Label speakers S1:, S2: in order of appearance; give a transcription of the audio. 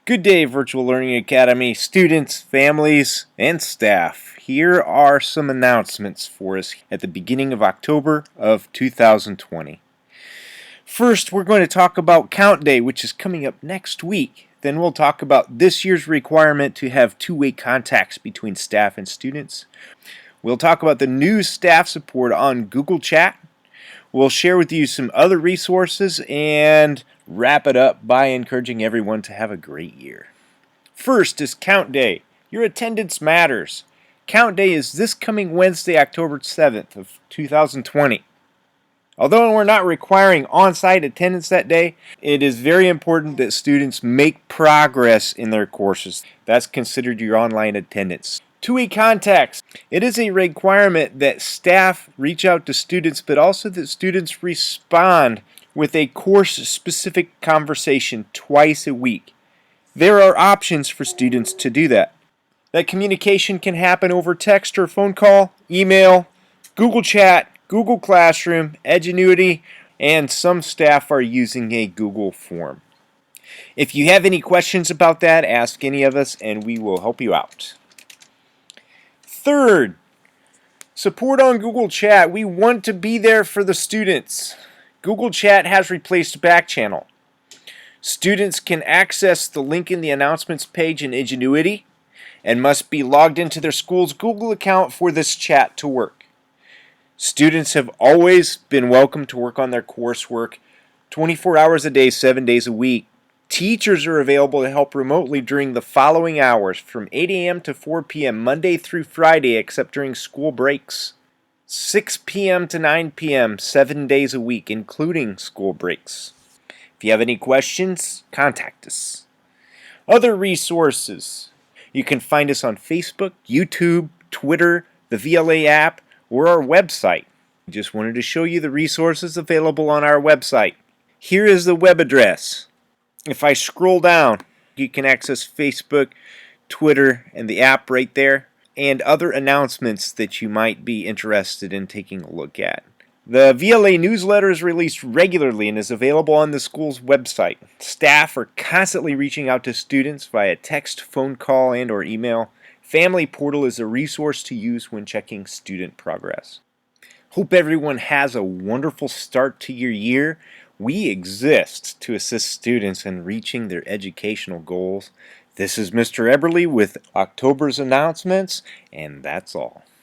S1: Good day, Virtual Learning Academy students, families, and staff. Here are some announcements for us at the beginning of October of 2020. First, we're going to talk about Count Day, which is coming up next week. Then we'll talk about this year's requirement to have two-way contacts between staff and students. We'll talk about the new staff support on Google Chat. We'll share with you some other resources and wrap it up by encouraging everyone to have a great year. First is Count Day. Your attendance matters. Count Day is this coming Wednesday, October 7th of 2020. Although we're not requiring on-site attendance that day, it is very important that students make progress in their courses. That's considered your online attendance. Two-way contacts. It is a requirement that staff reach out to students, but also that students respond with a course-specific conversation twice a week. There are options for students to do that. That communication can happen over text or phone call, email, Google Chat, Google Classroom, Edgenuity, and some staff are using a Google form. If you have any questions about that, ask any of us and we will help you out. Third, support on Google Chat. We want to be there for the students. Google Chat has replaced Backchannel. Students can access the link in the announcements page in Ingenuity and must be logged into their school's Google account for this chat to work. Students have always been welcome to work on their coursework 24 hours a day, 7 days a week. Teachers are available to help remotely during the following hours from 8 a.m. to 4 p.m. Monday through Friday except during school breaks. 6 p.m. to 9 p.m. 7 days a week including school breaks. If you have any questions, contact us. Other resources. You can find us on Facebook, YouTube, Twitter, the VLA app, or our website. We just wanted to show you the resources available on our website. Here is the web address. If I scroll down, you can access Facebook, Twitter, and the app right there, and other announcements that you might be interested in taking a look at. The VLA newsletter is released regularly and is available on the school's website. Staff are constantly reaching out to students via text, phone call, and or email. Family Portal is a resource to use when checking student progress. Hope everyone has a wonderful start to your year. We exist to assist students in reaching their educational goals. This is Mr. Eberly with October's announcements, and that's all.